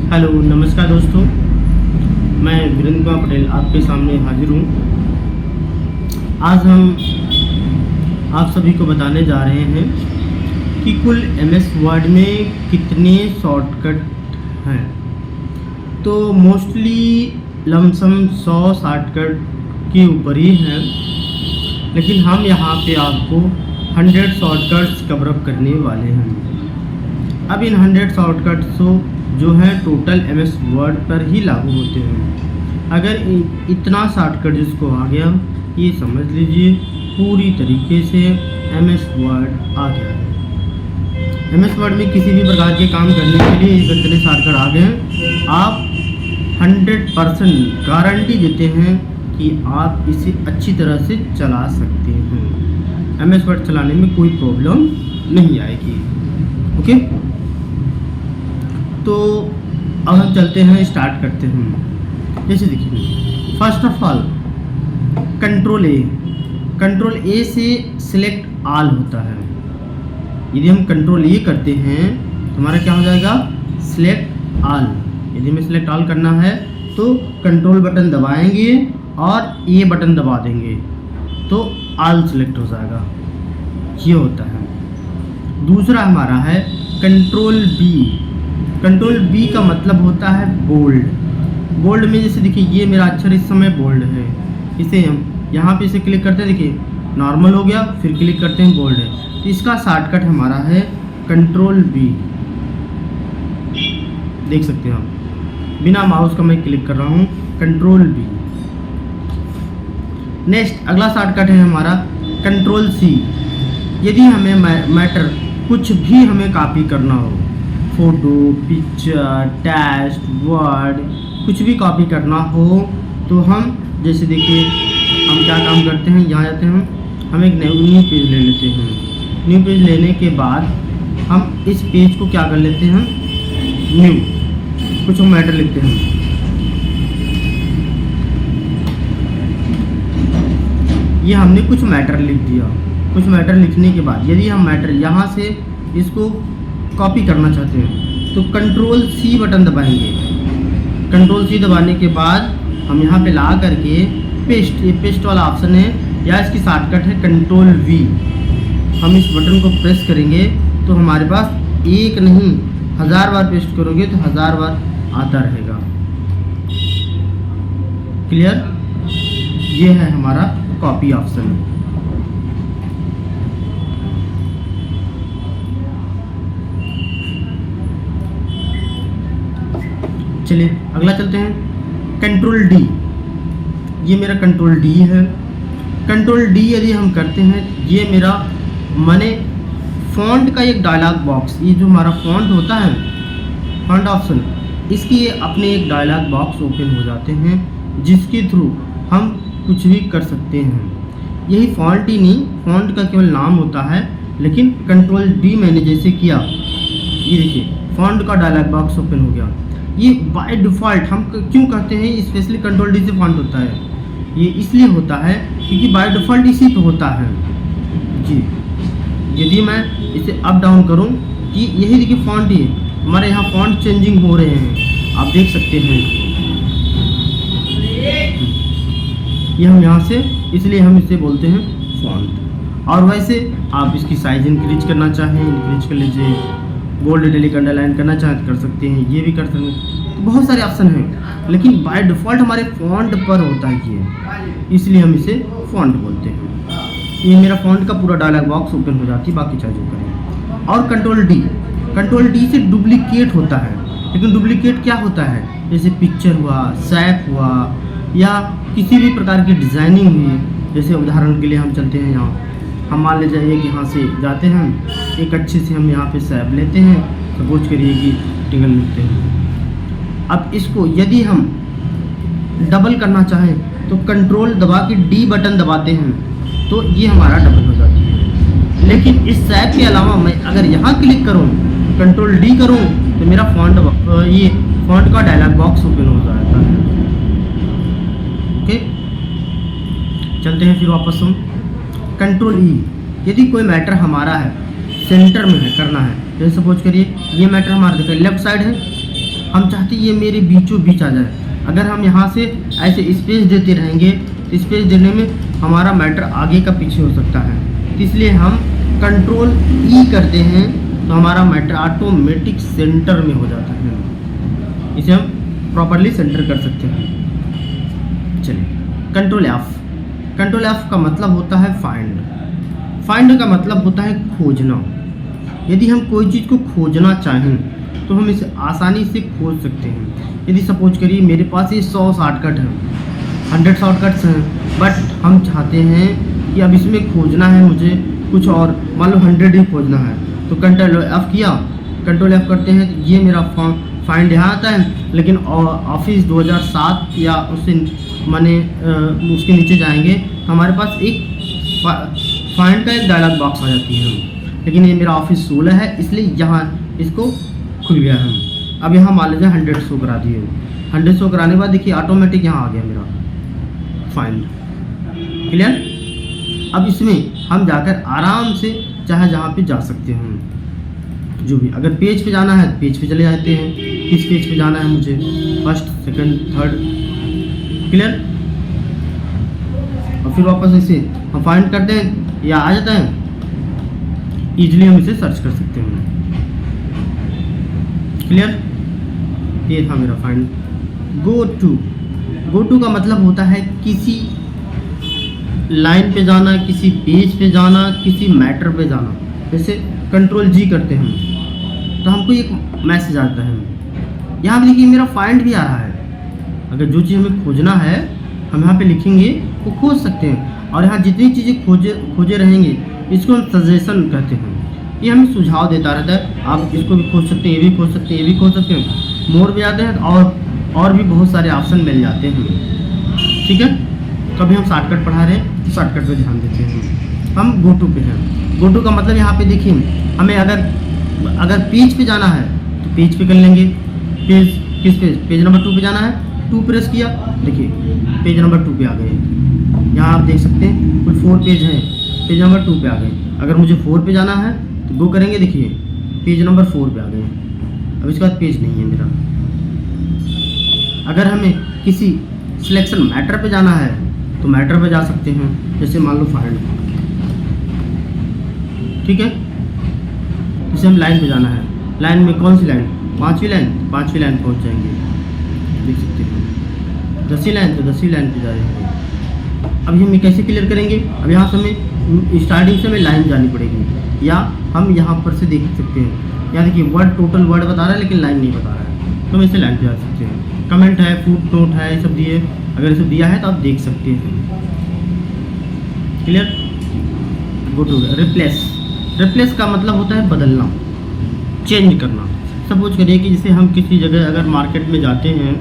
Hello नमस्कार दोस्तों, मैं वीरेंद्र कुमार पटेल आपके सामने हाजिर हूँ। आज हम आप सभी को बताने जा रहे हैं कि कुल MS वर्ड में कितने शॉर्टकट हैं। तो मोस्टली लमसम 100 शॉर्टकट के ऊपर ही हैं, लेकिन हम यहाँ पे आपको 100 शॉर्टकट्स कवर अप करने वाले हैं। अब इन 100 शॉर्टकट्स जो है टोटल MS वर्ड पर ही लागू होते हैं। अगर इतना शॉर्टकट जिसको आ गया, ये समझ लीजिए पूरी तरीके से MS वर्ड आ गया है। MS वर्ड में किसी भी प्रकार के काम करने के लिए इतने शॉर्टकट आ गए हैं, आप 100% गारंटी देते हैं कि आप इसे अच्छी तरह से चला सकते हैं। MS वर्ड चलाने में कोई प्रॉब्लम नहीं आएगी। ओके, तो अब हम चलते हैं, स्टार्ट करते हैं। जैसे देखिए, फर्स्ट ऑफ ऑल कंट्रोल ए से सिलेक्ट ऑल होता है। यदि हम कंट्रोल ए करते हैं तो हमारा क्या हो जाएगा, सिलेक्ट ऑल। यदि हमें सिलेक्ट ऑल करना है तो कंट्रोल बटन दबाएंगे और ए बटन दबा देंगे तो ऑल सिलेक्ट हो जाएगा। ये होता है। दूसरा हमारा है कंट्रोल बी। कंट्रोल बी का मतलब होता है बोल्ड में। जैसे देखिए, ये मेरा अक्षर इस समय बोल्ड है, इसे हम यहाँ पे इसे क्लिक करते हैं, देखिए नॉर्मल हो गया, फिर क्लिक करते हैं बोल्ड है। तो इसका शॉर्टकट हमारा है कंट्रोल बी। देख सकते हैं आप, बिना माउस का मैं क्लिक कर रहा हूँ, कंट्रोल बी। नेक्स्ट अगला शॉर्टकट है हमारा कंट्रोल सी। यदि हमें मैटर कुछ भी हमें कॉपी करना हो, फोटो, पिक्चर, टेक्स्ट, वर्ड, कुछ भी कॉपी करना हो, तो हम जैसे देखिए हम क्या काम करते हैं, यहाँ जाते हैं, हम एक न्यू पेज ले लेते हैं। न्यू पेज लेने के बाद हम इस पेज को क्या कर लेते हैं, न्यू, कुछ हम मैटर लिखते हैं। ये हमने कुछ मैटर लिख दिया। कुछ मैटर लिखने के बाद यदि हम मैटर यहाँ से इसको कॉपी करना चाहते हैं तो कंट्रोल सी बटन दबाएंगे। कंट्रोल सी दबाने के बाद हम यहाँ पे ला करके पेस्ट, ये पेस्ट वाला ऑप्शन है, या इसकी शॉर्टकट है कंट्रोल वी। हम इस बटन को प्रेस करेंगे तो हमारे पास एक नहीं 1000 बार पेस्ट करोगे तो 1000 बार आता रहेगा। क्लियर? ये है हमारा कॉपी ऑप्शन। चलिए अगला चलते हैं, कंट्रोल डी। ये मेरा कंट्रोल डी है। कंट्रोल डी यदि हम करते हैं, ये मेरा माने फॉन्ट का एक डायलॉग बॉक्स, ये जो हमारा फॉन्ट होता है, फॉन्ट ऑप्शन, इसकी ये अपने एक डायलॉग बॉक्स ओपन हो जाते हैं, जिसके थ्रू हम कुछ भी कर सकते हैं। यही फॉन्ट ही नहीं, फॉन्ट का केवल नाम होता है, लेकिन कंट्रोल डी मैंने जैसे किया, ये देखिए फॉन्ट का डायलॉग बॉक्स ओपन हो गया। ये बाय डिफ़ॉल्ट हम क्यों कहते हैं स्पेशली कंट्रोल डी से फॉन्ट होता है, ये इसलिए होता है क्योंकि बाय डिफ़ॉल्ट इसी पे होता है जी। यदि मैं इसे अप डाउन करूं, कि यही देखिए फॉन्ट, ही हमारे यहाँ फॉन्ट चेंजिंग हो रहे हैं, आप देख सकते हैं। ये हम यहाँ से, इसलिए हम इसे बोलते हैं फॉन्ट। और वैसे आप इसकी साइज इंक्रीज करना चाहें, इंक्रीज कर लीजिए, बोल्ड, इटैलिक, अंडरलाइन करना चाहें तो कर सकते हैं, ये भी कर सकते हैं। तो बहुत सारे ऑप्शन हैं, लेकिन बाय डिफ़ॉल्ट हमारे फॉन्ट पर होता है ये, इसलिए हम इसे फॉन्ट बोलते हैं। ये मेरा फॉन्ट का पूरा डायलॉग बॉक्स ओपन हो जाती है, बाकी चाहे जो करें। और कंट्रोल डी से डुप्लीकेट होता है, लेकिन डुप्लीकेट क्या होता है, जैसे पिक्चर हुआ, शैप हुआ, या किसी भी प्रकार की डिज़ाइनिंग हुई। जैसे उदाहरण के लिए हम चलते हैं, यहाँ हम मान ले जाइए कि यहाँ से जाते हैं, एक अच्छे से हम यहाँ पे शैप लेते हैं, सपोज करिए कि टिंगल लिखते हैं। अब इसको यदि हम डबल करना चाहें तो कंट्रोल दबा के डी बटन दबाते हैं तो ये हमारा डबल हो जाती है। लेकिन इस शैप के अलावा मैं अगर यहाँ क्लिक करूँ, कंट्रोल डी करूँ, तो मेरा ये फॉन्ट का डायलॉग बॉक्स ओपन हो जाता है। ओके, चलते हैं फिर वापस हम कंट्रोल ई। यदि कोई मैटर हमारा है सेंटर में है, करना है, जैसे सपोज करिए ये मैटर हमारा देखिए लेफ्ट साइड है, हम चाहते ये मेरे बीचों बीच आ जाए। अगर हम यहाँ से ऐसे स्पेस देते रहेंगे तो स्पेस देने में हमारा मैटर आगे का पीछे हो सकता है, तो इसलिए हम कंट्रोल ई करते हैं तो हमारा मैटर ऑटोमेटिक सेंटर में हो जाता है। इसे हम प्रॉपरली सेंटर कर सकते हैं। चलिए कंट्रोल एफ। कंट्रोल एफ का मतलब होता है फाइंड। फाइंड का मतलब होता है खोजना। यदि हम कोई चीज़ को खोजना चाहें तो हम इसे आसानी से खोज सकते हैं। यदि सपोज करिए मेरे पास ये 100 शॉर्टकट हैं, 100 शॉर्टकट्स हैं, बट हम चाहते हैं कि अब इसमें खोजना है मुझे कुछ और, मान लो 100 ही खोजना है, तो कंट्रोल एफ किया, कंट्रोल एफ करते हैं तो ये मेरा फाइंड यहाँ आता है। लेकिन ऑफिस 2007 या उससे माने उसके नीचे जाएंगे तो हमारे पास एक फाइंड का एक डायलॉग बॉक्स आ जाती है। लेकिन ये मेरा ऑफिस 16 है, इसलिए यहाँ इसको खुल गया है। अब यहाँ मान लीजिए 100 शो करा दिए, 100 शो कराने के बाद देखिए ऑटोमेटिक यहाँ आ गया मेरा फाइंड। क्लियर। अब इसमें हम जाकर आराम से चाहे जहाँ पे जा सकते हैं, जो भी अगर पेज पे जाना है पेज पे चले जाते हैं, किस पेज पे जाना है मुझे, फर्स्ट, सेकंड, थर्ड। क्लियर। और फिर वापस ऐसे हम फाइंड करते हैं या आ जाता है, इजीली हम इसे सर्च कर सकते हैं। क्लियर। ये था मेरा फाइंड। गो टू का मतलब होता है किसी लाइन पे जाना, किसी पेज पे जाना, किसी मैटर पे जाना। जैसे कंट्रोल जी करते हैं तो हमको एक मैसेज आता है। यहाँ पे देखिए मेरा फाइंड भी आ रहा है। अगर जो चीज़ हमें खोजना है हम यहाँ पे लिखेंगे वो खोज सकते हैं। और यहाँ जितनी चीज़ें खोजे रहेंगे इसको हम सजेशन कहते हैं। ये हमें सुझाव देता रहता है, आप इसको भी खोज सकते हैं, ये भी खोज सकते हैं, ये भी खोज सकते हैं। मोर पे जाते हैं और भी बहुत सारे ऑप्शन मिल जाते हैं। ठीक है। कभी हम शॉर्टकट पढ़ा रहे हैं तो शॉर्टकट पे ध्यान देते हैं। हम गो टू पे हैं। गो टू का मतलब यहाँ पे देखिए हमें अगर पेज पे जाना है तो पेज पे कर लेंगे। पेज किस पेज नंबर 2 पे जाना है, 2 प्रेस किया, देखिए पेज नंबर 2 पे आ गए। यहाँ आप देख सकते हैं कुल 4 पेज हैं, पेज नंबर 2 पे आ गए। अगर मुझे 4 पे जाना है तो गो करेंगे, देखिए पेज नंबर 4 पे आ गए। अब इसके बाद पेज नहीं है मेरा। अगर हमें किसी सिलेक्शन मैटर पे जाना है तो मैटर पे जा सकते हैं, जैसे मान लो फाइंड। ठीक है। जैसे हम लाइन पे जाना है, लाइन में कौन सी लाइन, 5वीं लाइन, 5वीं लाइन पहुंच जाएंगे, देख सकते हैं। 10वीं लाइन तो 10वीं लाइन पे जाएंगे। अब हम ये कैसे क्लियर करेंगे, अब यहाँ से हमें स्टार्टिंग से हमें लाइन जानी पड़ेगी, या हम यहाँ पर से देख सकते हैं। यहाँ देखिए वर्ड, टोटल वर्ड बता रहा है लेकिन लाइन नहीं बता रहा है, तो हम इसे लाइन पे जा सकते हैं। कमेंट है, फुट नोट है, ये सब दिए, अगर ये सब दिया है तो आप देख सकते हैं। Clear. Go to replace. Replace का मतलब होता है बदलना, चेंज करना। सपोज करिए कि जैसे हम किसी जगह अगर मार्केट में जाते हैं,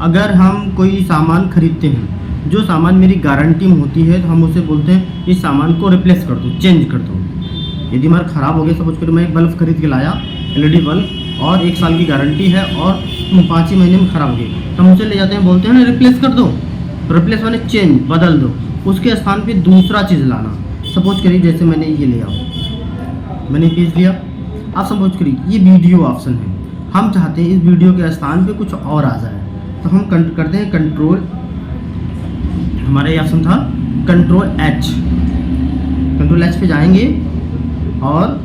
अगर हम कोई सामान खरीदते हैं, जो सामान मेरी गारंटी में होती है तो हम उसे बोलते हैं इस सामान को रिप्लेस कर दो, चेंज कर दो। यदि हमारा ख़राब हो गया, सपोज करिए मैं एक बल्ब खरीद के लाया, LED बल्ब, और 1 साल की गारंटी है और 5 ही महीने में ख़राब हो गई, तो हम उसे ले जाते हैं, बोलते हैं ना रिप्लेस कर दो। रिप्लेस माने चेंज, बदल दो, उसके स्थान पे दूसरा चीज़ लाना। सपोज करिए जैसे मैंने ये लिया, मैंने पेज लिया, आप सपोज करिए ये वीडियो ऑप्शन है, हम चाहते हैं इस वीडियो के स्थान पे कुछ और आ जाए, तो हम करते हैं कंट्रोल, हमारा ये ऑप्शन था कंट्रोल H। कंट्रोल H पे जाएंगे और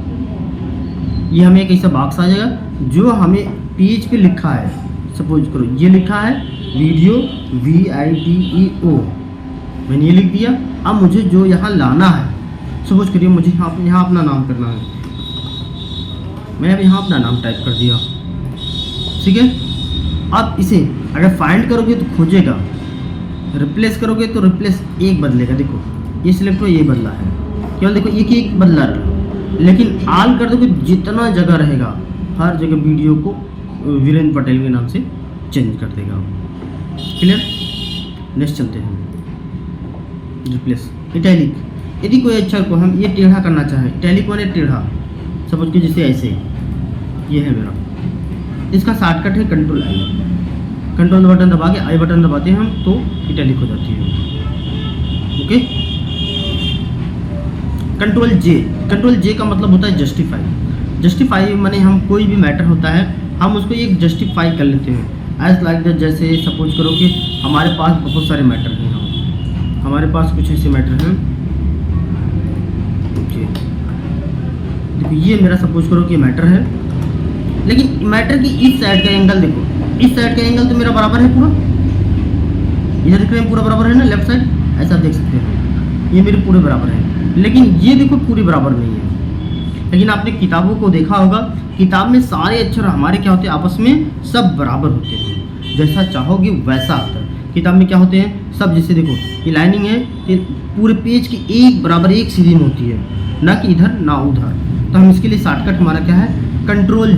ये हमें एक ऐसा बॉक्स आ जाएगा जो हमें पेज पे लिखा है। सपोज करो ये लिखा है वीडियो, VIDEO, मैंने ये लिख दिया। अब मुझे जो यहाँ लाना है, सपोज करिए मुझे यहाँ अपना नाम करना है, मैं अब यहाँ अपना नाम टाइप कर दिया। ठीक है। अब इसे अगर फाइंड करोगे तो खोजेगा, रिप्लेस करोगे तो रिप्लेस एक बदलेगा। देखो ये सिलेक्ट हो, ये बदला है, केवल देखो एक बदला रहा। लेकिन आल कर दोगे जितना जगह रहेगा हर जगह वीडियो को वीरेंद्र पटेल के नाम से चेंज कर देगा। क्लियर। नेक्स्ट चलते हैं, रिप्लेस इटैलिक। यदि कोई अक्षर को हम ये टेढ़ा करना चाहें, इटैलिक माने टेढ़ा, सपोज कि जैसे ऐसे ये है मेरा, इसका शॉर्टकट है कंट्रोल I। कंट्रोल बटन दबा के I बटन दबाते हैं हम तो इटैलिक हो जाती है। Okay. Control J। Control J का मतलब होता है जस्टिफाई। जस्टिफाई माने हम कोई भी मैटर होता है हम उसको एक जस्टिफाई कर लेते हैं एज लाइक दैट। जैसे सपोज करो कि हमारे पास बहुत सारे मैटर हैं, हमारे पास कुछ ऐसे मैटर हैं। ओके, देखो ये मेरा सपोज करो कि मैटर है, लेकिन मैटर की इस साइड का एंगल देखो, इस साइड का एंगल तो मेरा बराबर है पूरा, इधर देख रहे हैं पूरा बराबर है ना, लेफ्ट साइड ऐसा देख सकते हैं, ये मेरे पूरे बराबर है। लेकिन ये देखो पूरी बराबर नहीं है। लेकिन आपने किताबों को देखा होगा, किताब में सारे अक्षर हमारे क्या होते हैं, आपस में सब बराबर होते हैं, जैसा चाहोगे वैसा आता है। किताब में क्या होते हैं सब, जैसे देखो ये लाइनिंग है, ये पूरे पेज की एक बराबर एक सीधी में होती है, ना कि इधर ना उधर। तो हम इसके लिए शॉर्टकट हमारा क्या है, कंट्रोल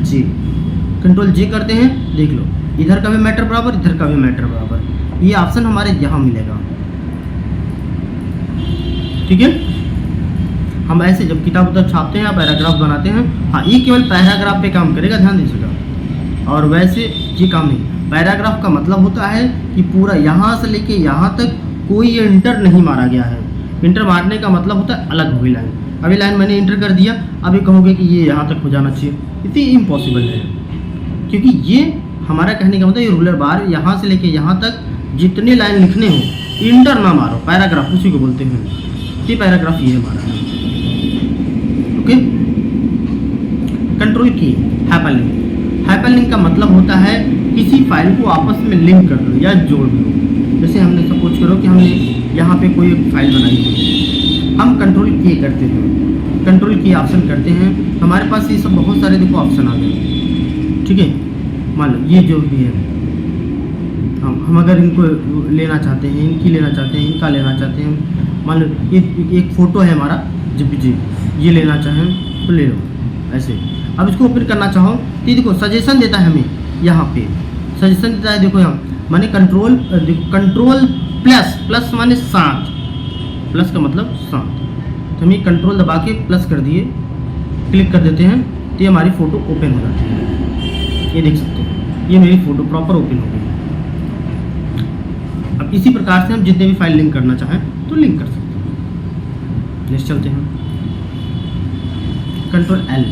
जे करते हैं। देख लो इधर का भी मैटर बराबर, इधर का भी मैटर बराबर, ये ऑप्शन हमारे यहाँ मिलेगा। ठीक है, हम ऐसे जब किताब उधर छापते हैं या पैराग्राफ बनाते हैं, हाँ ये केवल पैराग्राफ पे काम करेगा, ध्यान दीजिएगा। और वैसे ये काम नहीं, पैराग्राफ का मतलब होता है कि पूरा यहाँ से लेके यहाँ तक कोई इंटर नहीं मारा गया है। इंटर मारने का मतलब होता है अलग हुई लाइन। अभी लाइन मैंने इंटर कर दिया, अभी कहोगे कि ये यहाँ तक हो जाना चाहिए, इतनी इम्पॉसिबल है। क्योंकि ये हमारा कहने का मतलब ये रूलर बार यहाँ से लेके यहाँ तक जितने लाइन लिखने हो इंटर ना मारो, पैराग्राफ उसी को बोलते हैं। ये पैराग्राफ ये हमारा, ओके। कंट्रोल की हाइपरलिंक का मतलब होता है किसी फाइल को आपस में लिंक कर दो या जोड़ दो। जैसे हमने सपोज करो कि हमने यहाँ पे कोई फाइल बनाई है, हम कंट्रोल की करते हैं, कंट्रोल की ऑप्शन करते हैं, हमारे पास ये सब बहुत सारे देखो ऑप्शन आ गए। ठीक है, मान लो ये जो भी है, हम अगर इनको लेना चाहते हैं, इनकी लेना चाहते हैं, इनका लेना चाहते हैं, मान लो ये एक फ़ोटो है हमारा JPG, ये लेना चाहें तो ले लो ऐसे। अब इसको ओपन करना चाहो तो देखो सजेशन देता है हमें, यहाँ पे सजेशन देता है। देखो यहाँ माने कंट्रोल प्लस माने 7, प्लस का मतलब 7, तो हम ये कंट्रोल दबा के प्लस कर दिए, क्लिक कर देते हैं तो ये हमारी फ़ोटो ओपन हो जाती है। ये देख सकते हैं, ये मेरी फ़ोटो प्रॉपर ओपन हो गई। अब इसी प्रकार से हम जितने भी फाइल लिंक करना चाहें तो लिंक कर सकते हैं। नेक्स्ट चलते हैं, कंट्रोल L।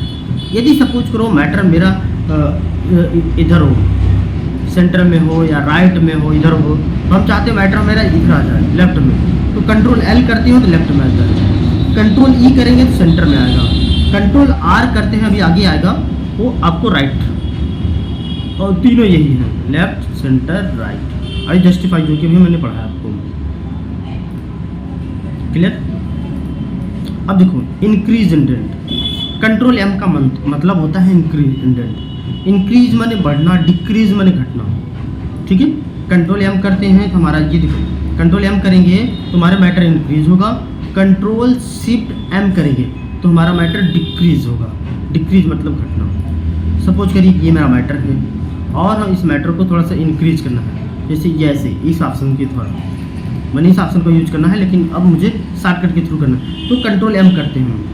यदि सपोज करो मैटर मेरा इधर हो, सेंटर में हो या राइट में हो, इधर हो, तो हम चाहते हैं मैटर मेरा इधर आ जाए लेफ्ट में, तो कंट्रोल L करते हो तो लेफ्ट में आ जाए, कंट्रोल E करेंगे तो सेंटर में आएगा, कंट्रोल R करते हैं अभी आगे आएगा वो आपको राइट, और तीनों यही है, लेफ्ट सेंटर राइट। आई जस्टिफाई जो कि भी मैंने पढ़ा है आपको, क्लियर। अब देखो इंक्रीज इंडेंट, कंट्रोल M का मतलब होता है इंक्रीज इंडेंट। इंक्रीज माने बढ़ना, डिक्रीज माने घटना। ठीक है, कंट्रोल M करते हैं तो हमारा ये देखो, कंट्रोल M करेंगे तो हमारा मैटर इंक्रीज होगा, कंट्रोल शिफ्ट M करेंगे तो हमारा मैटर डिक्रीज होगा। डिक्रीज मतलब घटना। सपोज करिए ये मेरा मैटर है और हम इस मैटर को थोड़ा सा इंक्रीज करना है, जैसे ये ऐसे इस ऑप्शन के थोड़ा मैंने इस ऑप्शन को यूज करना है, लेकिन अब मुझे शॉर्टकट के थ्रू करना है, तो कंट्रोल M करते हैं।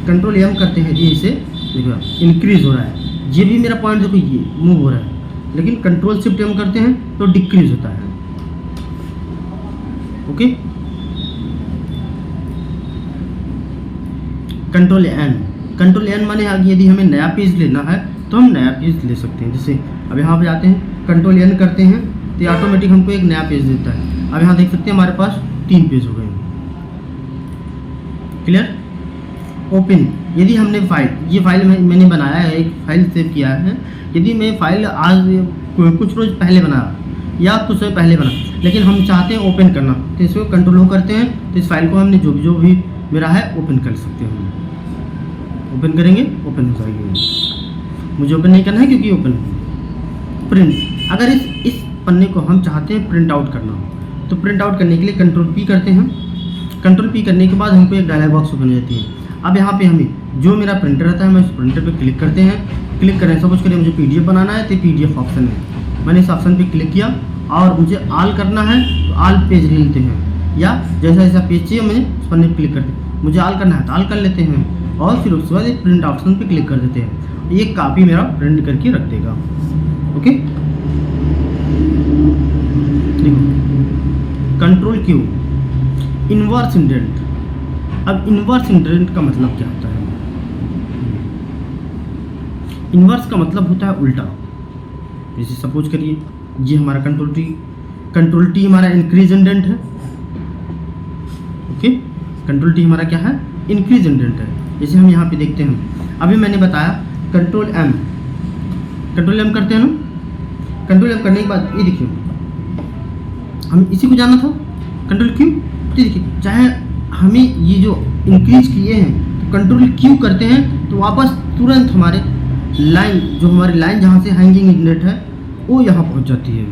कंट्रोल M करते हैं, ये इसे देखो इंक्रीज हो रहा है, ये भी मेरा पॉइंट देखो ये मूव हो रहा है, लेकिन कंट्रोल शिफ्ट M करते हैं तो डिक्रीज होता है। ओके, कंट्रोल N माने आगे यदि हमें नया पेज लेना है तो हम नया पेज ले सकते हैं। जैसे अब यहाँ पे जाते हैं, कंट्रोल N करते हैं तो ऑटोमेटिक हमको एक नया पेज देता है। अब यहाँ देख सकते हैं हमारे पास 3 पेज हो गए। क्लियर। ओपन, यदि हमने ये फाइल मैंने बनाया है, एक फाइल सेव किया है, यदि मैं फाइल आज कुछ रोज पहले बनाया या कुछ समय पहले बना, लेकिन हम चाहते हैं ओपन करना, तो इसको कंट्रोल O करते हैं, तो इस फाइल को हमने जो भी मेरा है ओपन कर सकते हैं। ओपन करेंगे, ओपन हो जाएगी। मुझे ओपन नहीं करना है क्योंकि ओपन प्रिंट, अगर इस पन्ने को हम चाहते हैं प्रिंट आउट करना, तो प्रिंट आउट करने के लिए कंट्रोल P करते हैं। कंट्रोल P करने के बाद हमको एक डायलॉग बॉक्स ओपन हो जाती है। अब यहाँ पे हमें जो मेरा प्रिंटर रहता है, मैं उस प्रिंटर पे क्लिक करते हैं। क्लिक करें, सपोज करें मुझे PDF बनाना है तो PDF ऑप्शन है, मैंने इस ऑप्शन पे क्लिक किया और मुझे ऑल करना है तो ऑल पेज ले लेते हैं, या जैसा जैसा पेज चाहिए मैंने उस पर क्लिक करते हैं। मुझे ऑल करना है तो ऑल कर लेते हैं और फिर उसके बाद एक प्रिंट ऑप्शन पे क्लिक कर देते हैं। ये कापी मेरा प्रिंट करके रख देगा। ओके, देखो कंट्रोल Q, इनवर्स इंडेंट। अब इनवर्स इंडेंट का मतलब क्या होता है? इनवर्स का मतलब होता है उल्टा। जैसे सपोज करिए ये हमारा कंट्रोल टी हमारा इंक्रीज इंडेंट है। ओके, कंट्रोल टी हमारा क्या है, इंक्रीज इंडेंट है। जैसे हम यहाँ पे देखते हैं, अभी मैंने बताया कंट्रोल एम करते हैं ना। कंट्रोल एम करने के बाद ये देखिए, हम इसी को जाना था कंट्रोल क्यू। देखिए चाहे हमें ये जो इंक्रीज किए हैं तो कंट्रोल क्यू करते हैं तो वापस तुरंत हमारे लाइन, जो हमारी लाइन जहाँ से हैंगिंग इंडेंट है वो यहाँ पहुँच जाती है,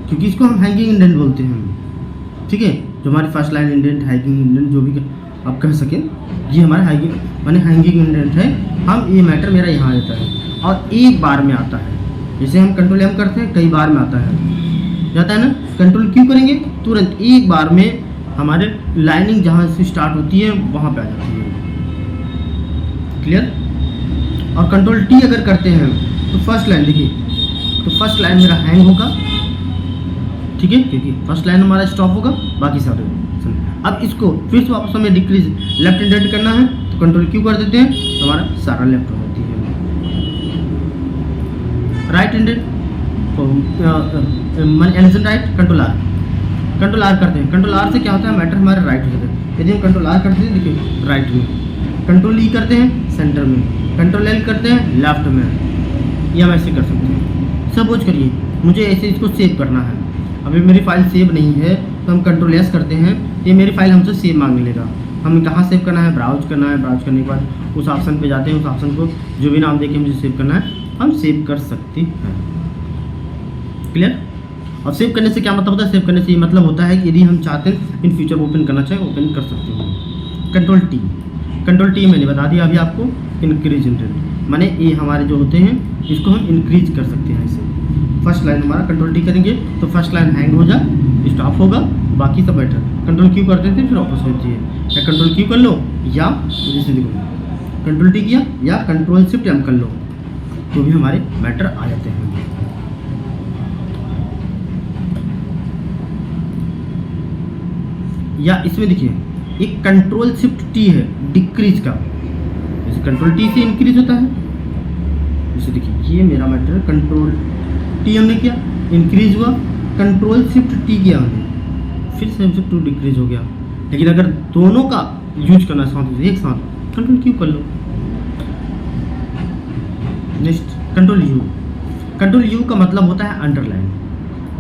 क्योंकि इसको हम हैंगिंग इंडेंट बोलते हैं। ठीक है, जो हमारी first line indent, hanging indent, जो भी आप कह सकें, ये हमारा हैंगिंग इंडेंट है। हम ये मैटर मेरा यहाँ आता है और एक बार में आता है। जैसे हम कंट्रोल एम करते हैं कई बार में आता है, जाता है ना। कंट्रोल क्यू करेंगे तुरंत एक बार में हमारे लाइनिंग जहाँ से स्टार्ट होती है वहाँ पे आ जाती है। क्लियर। और कंट्रोल टी अगर करते हैं तो फर्स्ट लाइन देखिए, तो फर्स्ट लाइन मेरा हैंग होगा, ठीक है, क्योंकि फर्स्ट लाइन हमारा स्टॉप होगा, बाकी सारे। अब इसको फिर से वापस हमें डिक्रीज लेफ्ट हैंडेड करना है तो कंट्रोल क्यू कर देते हैं तो हमारा सारा लेफ्ट हो जाती है। Right handed alignment right, control R करते हैं। कंट्रोल आर से क्या होता है, मैटर हमारे राइट हो जाता है। यदि हम कंट्रोल आर करते हैं देखिए राइट में, कंट्रोल ई करते हैं सेंटर में, कंट्रोल एल करते हैं लेफ्ट में, ये हम ऐसे कर सकते हैं। सपोज करिए मुझे ऐसे इसको सेव करना है, अभी मेरी फाइल सेव नहीं है तो हम कंट्रोल एस करते हैं, ये मेरी फाइल हमसे सेव मांग लेगा। हमें कहाँ सेव करना है, ब्राउज करना है। ब्राउज करने के बाद उस ऑप्शन पे जाते हैं, उस ऑप्शन को जो भी नाम देके मुझे सेव करना है हम सेव कर सकते हैं। क्लियर। और सेव करने से क्या मतलब होता है, सेव करने से ये मतलब होता है कि यदि हम चाहते हैं इन फ्यूचर ओपन करना चाहें ओपन कर सकते हैं। कंट्रोल टी मैंने बता दिया अभी आपको, इंक्रीज इंडेंट माने ये हमारे जो होते हैं इसको हम इंक्रीज कर सकते हैं। ऐसे फर्स्ट लाइन हमारा कंट्रोल टी करेंगे तो फर्स्ट लाइन हैंग हो जाए, स्टॉप होगा, बाकी सब बैठा। कंट्रोल क्यू करते थे फिर वापस होती है, या कंट्रोल क्यू कर लो या जैसे देखो कंट्रोल टी किया या कंट्रोल शिफ्ट एम कर लो तो भी हमारे मैटर आ जाते हैं। या इसमें देखिए एक कंट्रोल शिफ्ट टी है डिक्रीज का, जैसे कंट्रोल टी से इंक्रीज होता है। जैसे देखिए ये मेरा मैटर कंट्रोल टी हमने किया इंक्रीज हुआ, कंट्रोल शिफ्ट टी किया हमने फिर से हमसे 2 डिक्रीज हो गया। लेकिन अगर दोनों का यूज करना साथ एक साथ कंट्रोल क्यू कर लो। नेक्स्ट कंट्रोल यू का मतलब होता है अंडरलाइन।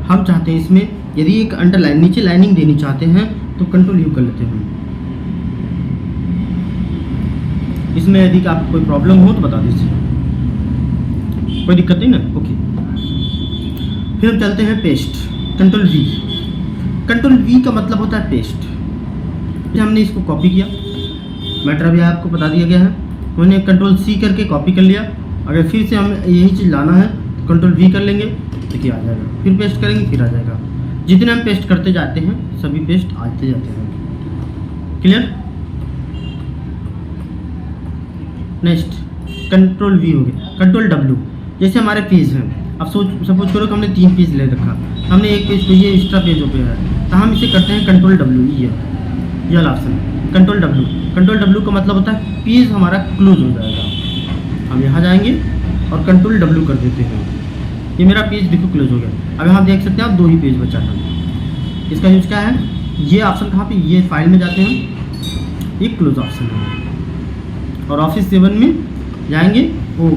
हम चाहते हैं इसमें यदि एक अंडरलाइन नीचे लाइनिंग देनी चाहते हैं तो कंट्रोल यू कर लेते हैं। इसमें यदि आपको कोई प्रॉब्लम हो तो बता दीजिए, कोई दिक्कत नहीं ना। ओके, फिर हम चलते हैं पेस्ट। कंट्रोल वी का मतलब होता है पेस्ट। फिर हमने इसको कॉपी किया, मैटर अभी आपको बता दिया गया है, मैंने कंट्रोल सी करके कॉपी कर लिया। अगर फिर से हमें यही चीज़ लाना है तो कंट्रोल वी कर लेंगे, देखिए आ जाएगा, फिर पेस्ट करेंगे फिर आ जाएगा। जितने हम पेस्ट करते जाते हैं सभी पेस्ट आते जाते हैं। क्लियर। नेक्स्ट कंट्रोल वी हो गया। कंट्रोल डब्ल्यू, जैसे हमारे पेज हैं, अब सपोज करो कि हमने 3 पेज ले रखा, हमने एक पेज पे ये एक्स्ट्रा पेज पे है तो हम इसे करते हैं कंट्रोल डब्ल्यू, ये वाला ऑप्शन कंट्रोल डब्ल्यू का मतलब होता है पेज हमारा क्लोज हो जाएगा। हम यहाँ जाएंगे और कंट्रोल डब्ल्यू कर देते हैं, ये मेरा पेज देखो क्लोज हो गया। अब यहाँ देख सकते हैं आप 2 ही पेज बचा है। इसका यूज क्या है, ये ऑप्शन कहाँ पे, ये फाइल में जाते हैं, ये क्लोज ऑप्शन है। और ऑफिस 7 में जाएंगे, वो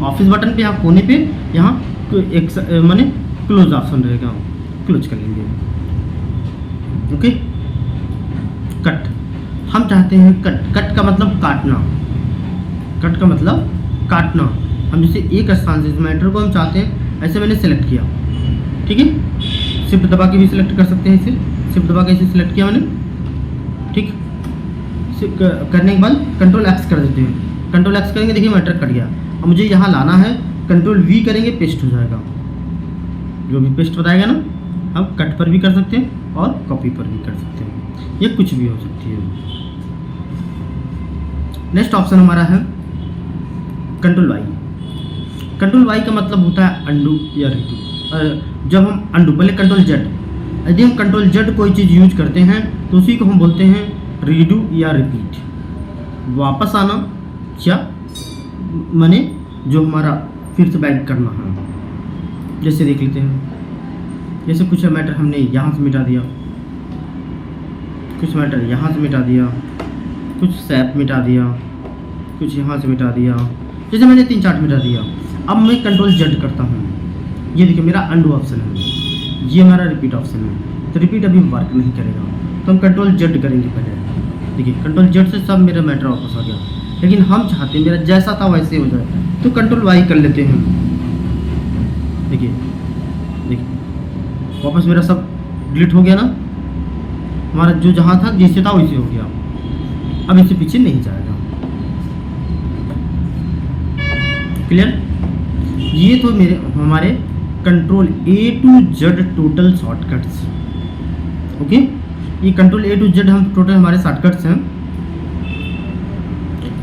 ऑफिस बटन पे यहाँ कोने पे यहाँ एक माने क्लोज ऑप्शन रहेगा, क्लोज कर लेंगे। ओके। कट, हम चाहते हैं कट का मतलब काटना, कट का मतलब काटना। हम जैसे एक स्थान से इस मैटर को हम चाहते हैं ऐसे मैंने सेलेक्ट किया, ठीक है, शिफ्ट दबा के भी सिलेक्ट कर सकते हैं। इसे शिफ्ट दबा के इसे सिलेक्ट किया मैंने, ठीक। करने के बाद कंट्रोल एक्स कर देते हैं, कंट्रोल एक्स करेंगे देखिए मैटर कट गया। अब मुझे यहाँ लाना है, कंट्रोल वी करेंगे पेस्ट हो जाएगा, जो भी पेस्ट बताएगा ना। हम कट पर भी कर सकते हैं और कॉपी पर भी कर सकते हैं, ये कुछ भी हो सकती है। नेक्स्ट ऑप्शन हमारा है कंट्रोल वाई का मतलब होता है अंडू या रीडू। जब हम अंडू, पहले कंट्रोल जेड, यदि हम कंट्रोल जेड कोई चीज़ यूज करते हैं तो उसी को हम बोलते हैं रीडू या रिपीट। वापस आना या माने जो हमारा फिर से बैक करना है। जैसे देख लेते हैं, जैसे कुछ मैटर हमने यहाँ से मिटा दिया, कुछ मैटर यहाँ से मिटा दिया, कुछ सैप मिटा दिया, कुछ यहाँ से मिटा दिया, जैसे मैंने 3-4 मिटा दिया। अब मैं कंट्रोल जेड करता हूँ, ये देखिए मेरा अंडू ऑप्शन है, ये हमारा रिपीट ऑप्शन है। तो रिपीट अभी वर्क नहीं करेगा, तो हम कंट्रोल जेड करेंगे पहले। देखिए कंट्रोल जेड से सब मेरा मैटर वापस आ गया, लेकिन हम चाहते हैं मेरा जैसा था वैसे हो जाए, तो कंट्रोल वाई कर लेते हैं। देखिए देखिए वापस मेरा सब डिलीट हो गया ना, हमारा जो जहाँ था जैसे था वैसे हो गया, अब इससे पीछे नहीं जाएगा। क्लियर? ये तो मेरे हमारे control A to Z total shortcuts. Okay, ये कंट्रोल ए टू जेड हम टोटल हमारे शॉर्टकट्स हैं।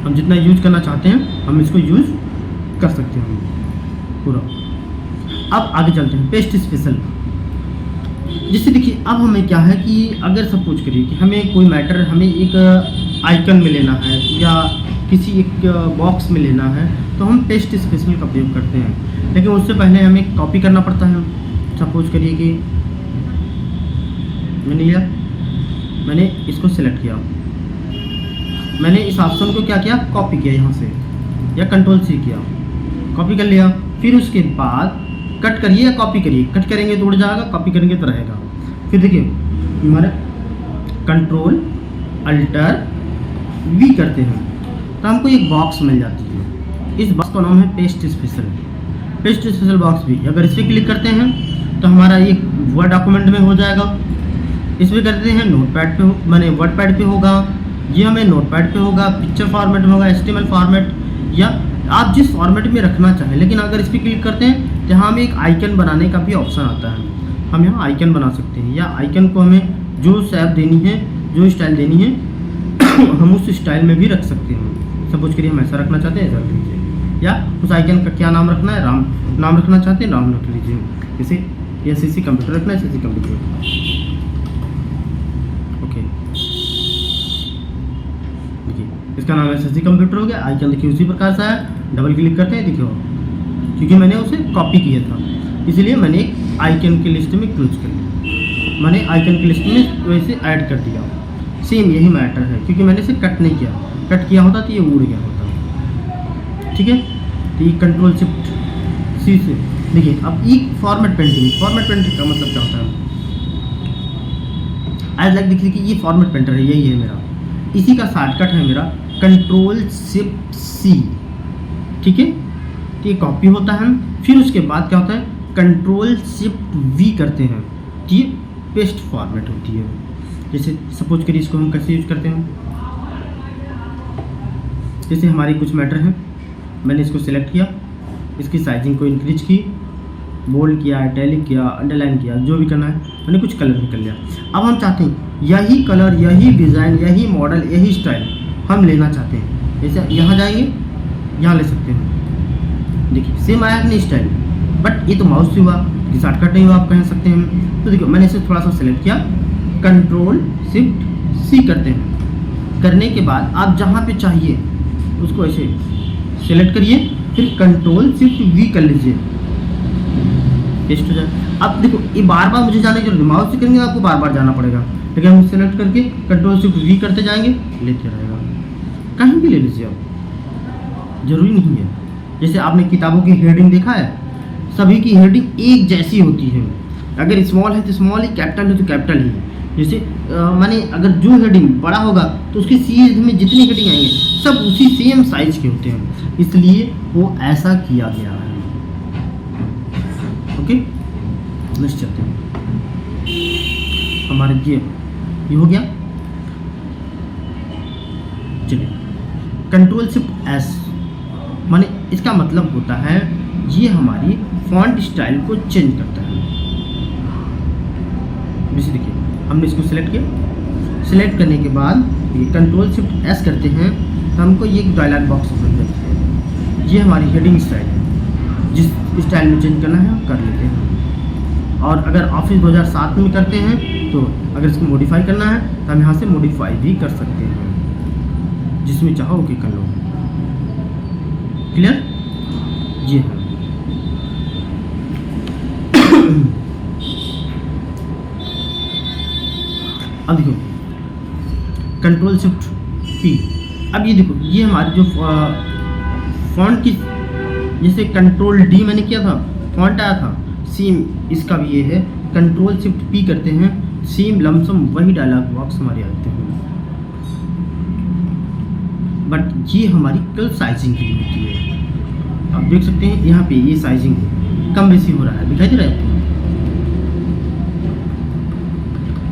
हम जितना यूज करना चाहते हैं हम इसको यूज कर सकते हैं पूरा। अब आगे चलते हैं पेस्ट स्पेशल। जिससे देखिए अब हमें क्या है कि अगर सपोज करिए कि हमें कोई मैटर हमें एक आइकन में लेना है या किसी एक बॉक्स में लेना है, तो हम पेस्ट स्पेशल का प्रयोग करते हैं। लेकिन उससे पहले हमें कॉपी करना पड़ता है। सपोज करिए कि मैंने इसको सिलेक्ट किया, मैंने इस ऑप्शन को क्या किया, कॉपी किया यहाँ से या कंट्रोल सी किया, कॉपी कर लिया। फिर उसके बाद कट करिए या कॉपी करिए, कट करेंगे तो उड़ जाएगा, कॉपी करेंगे तो रहेगा। फिर देखिए हमारे कंट्रोल अल्टर वी करते हैं तो हमको एक बॉक्स मिल जाती है। इस बॉक्स का नाम है paste special. Paste special box भी अगर इस पर क्लिक करते हैं तो हमारा ये वर्ड डॉक्यूमेंट में हो जाएगा। इस पर करते हैं नोटपैड पे, माने वर्ड पैड पे होगा, ये हमें नोटपैड पे होगा, पिक्चर फॉर्मेट में होगा, एचटीएमएल फॉर्मेट, या आप जिस फॉर्मेट में रखना चाहें। लेकिन अगर इस पर क्लिक करते हैं तो यहाँ हमें एक आइकन बनाने का भी ऑप्शन आता है। हम यहाँ आइकन बना सकते हैं, या आइकन को हमें जो शेप देनी है, जो स्टाइल देनी है हम उस स्टाइल में भी रख सकते हैं। सपोज करिए हम ऐसा रखना चाहते हैं, ऐसा रख लीजिए। या उस आइकन का क्या नाम रखना है, राम नाम रखना चाहते हैं, राम रख लीजिए। जैसे एसएससी कंप्यूटर रखना है, एसएससी कंप्यूटर। ओके, देखिए इसका नाम एसएससी कंप्यूटर हो गया। आइकन देखिए उसी प्रकार से है, डबल क्लिक करते हैं, देखिए क्योंकि मैंने उसे कॉपी किया था इसलिए मैंने एक आइकन की लिस्ट में क्लोज कर लिया, मैंने आइकन की लिस्ट में वैसे ऐड कर दिया। सेम यही मैटर है, क्योंकि मैंने इसे कट नहीं किया, कट किया होता तो ये उड़ गया होता। ठीक है, तो ये कंट्रोल शिफ्ट सी से देखिए। अब एक फॉर्मेट पेंटिंग, फॉर्मेट पेंटिंग का मतलब क्या होता है, आज लाइक देखिए कि ये फॉर्मेट पेंटर है, यही है मेरा, इसी का शॉर्टकट है मेरा कंट्रोल शिफ्ट सी। ठीक है, तो ये कॉपी होता है। फिर उसके बाद क्या होता है, कंट्रोल शिफ्ट वी करते हैं, तो ये पेस्ट फॉर्मेट होती है। जैसे सपोज करिए इसको हम कैसे यूज करते हैं, जैसे हमारी कुछ मैटर हैं, मैंने इसको सिलेक्ट किया, इसकी साइजिंग को इंक्रीज की, बोल्ड किया, इटैलिक किया, अंडरलाइन किया, जो भी करना है मैंने कुछ कलर भी कर लिया। अब हम चाहते हैं यही कलर, यही डिज़ाइन, यही मॉडल, यही स्टाइल हम लेना चाहते हैं। जैसे यहाँ जाएंगे, यहाँ ले सकते हैं। देखिए सेम आया नहीं स्टाइल, बट ये तो माउस से हुआ, शॉर्टकट नहीं हुआ आप कह सकते हैं। तो देखिए मैंने इसे थोड़ा सा सिलेक्ट किया, कंट्रोल शिफ्ट सी करते हैं। करने के बाद आप जहाँ पे चाहिए उसको ऐसे सिलेक्ट करिए, फिर कंट्रोल शिफ्ट वी कर लीजिए, पेस्ट हो जाए। अब देखो ये बार बार मुझे जाने की जरूरत, माउस से करेंगे आपको बार बार जाना पड़ेगा, लेकिन हम सिलेक्ट करके कंट्रोल शिफ्ट वी करते जाएंगे, लेते रहेगा। कहीं भी ले लीजिए आप, जरूरी नहीं है। जैसे आपने किताबों की हेडिंग देखा है, सभी की हेडिंग एक जैसी होती है। अगर स्मॉल है तो स्मॉल ही, कैपिटल है तो कैपिटल ही। जैसे माने अगर जो हेडिंग बड़ा होगा तो उसके सीरीज में जितनी हेडिंग आएंगे सब उसी सेम साइज के होते हैं, इसलिए वो ऐसा किया गया है। ओके, नेक्स्ट चलते हैं। हमारे ये हो गया। चलिए कंट्रोल शिफ्ट एस, माने इसका मतलब होता है ये हमारी फॉन्ट स्टाइल को चेंज करता है। जैसे देखिए हमने इसको सिलेक्ट किया, सिलेक्ट करने के बाद ये कंट्रोल शिफ्ट एस करते हैं तो हमको ये डायलॉग बॉक्स ओपन करते हैं। ये हमारी हेडिंग स्टाइल है, जिस स्टाइल में चेंज करना है हम कर लेते हैं। और अगर ऑफिस 2007 में करते हैं तो अगर इसको मॉडिफाई करना है तो हम यहाँ से मॉडिफाई भी कर सकते हैं, जिसमें चाहो ओके कर लो। क्लियर? ये है। अब देखो कंट्रोल शिफ्ट पी। अब ये देखो ये हमारी जो फॉन्ट की, जैसे कंट्रोल डी मैंने किया था, फॉन्ट आया था, सेम इसका भी ये है, कंट्रोल शिफ्ट पी करते हैं, सेम लमसम वही डायलॉग बॉक्स हमारे आते हैं, बट ये हमारी कल साइजिंग की होती है। आप देख सकते हैं यहाँ पे ये साइजिंग कम बेसी हो रहा है, दिखाई दे रहा है आपको,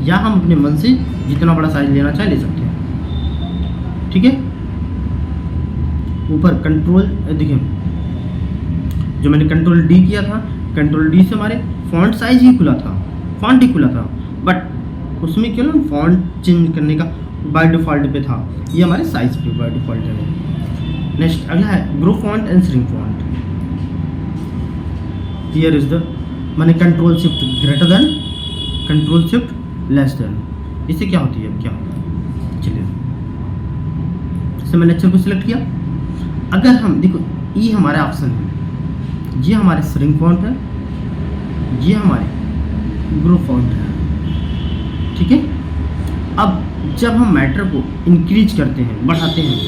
या हम अपने मन से जितना बड़ा साइज लेना चाहे ले सकते हैं, ठीक है। ऊपर कंट्रोल देखिए, जो मैंने कंट्रोल डी किया था, कंट्रोल डी से हमारे फॉन्ट साइज ही खुला था, फॉन्ट ही खुला था, बट उसमें क्यों ना फॉन्ट चेंज करने का बाय डिफ़ॉल्ट पे था, ये हमारे साइज पे बाय डिफ़ॉल्ट है। नेक्स्ट अगला है grow font and shrink font. Here is the माने control shift greater than, control shift less than, इससे क्या होती है, क्या होता है, चलिए इससे मैंने अक्षर को सिलेक्ट किया। अगर हम देखो ये हमारा ऑप्शन है, ये हमारे श्रिंक फॉन्ट है, ये हमारे ग्रो फॉन्ट है, ठीक है। अब जब हम मैटर को इंक्रीज करते हैं, बढ़ाते हैं,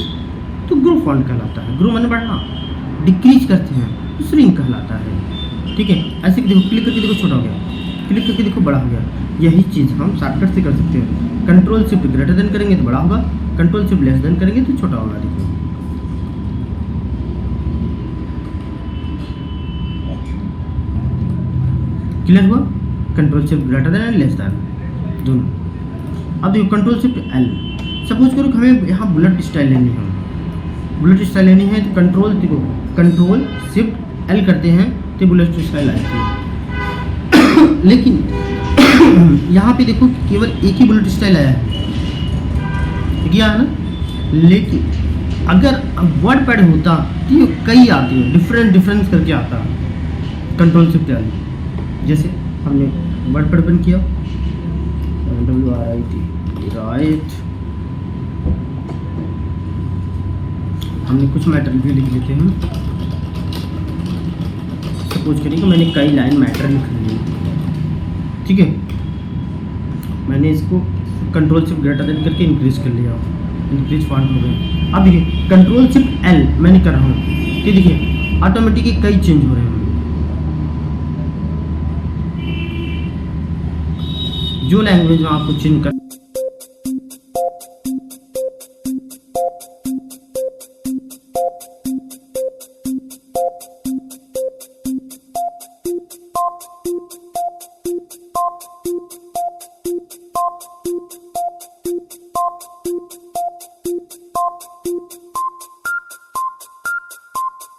तो ग्रो फॉन्ट कहलाता है, ग्रो माने बढ़ना, डिक्रीज करते हैं तो श्रिंक कहलाता है, ठीक है। ऐसे देखो क्लिक करके देखो छोटा हो गया, क्लिक करके देखो बड़ा हो गया। यही चीज़ हम शॉर्टकट से कर सकते हैं, कंट्रोल शिफ्ट ग्रेटर देन करेंगे तो बड़ा होगा, कंट्रोल शिफ्ट लेस देन करेंगे तो छोटा होगा। देखो क्लियर हुआ, control shift greater then and less than दोनों। अब देखो कंट्रोल शिफ्ट एल, सपोज करो हमें यहाँ बुलेट स्टाइल लेनी है, बुलेट स्टाइल लेनी है तो कंट्रोल देखो कंट्रोल शिफ्ट एल करते हैं तो बुलेट स्टाइल आती है। लेकिन यहाँ पे देखो केवल एक ही बुलेट स्टाइल आया है, क्या है ना, लेकिन अगर वर्ड पैड होता तो ये कई आती है, डिफरेंस करके आता है कंट्रोल शिफ्ट एल। जैसे हमने वर्ड पैड ओपन किया, WRIT राइट, हमने कुछ मैटर भी लिख लेते हैं। सपोज करिए कि मैंने कई लाइन मैटर लिख ली, ठीक है, मैंने इसको कंट्रोल शिफ्ट ग्रेटर देन करके इंक्रीज कर लिया, इंक्रीज फॉन्ट हो गए। अब देखिए कंट्रोल शिफ्ट एल मैंने कर रहा हूँ, तो देखिए ऑटोमेटिकली कई चेंज हो रहे हैं, जो लैंग्वेज में आपको चेंज कर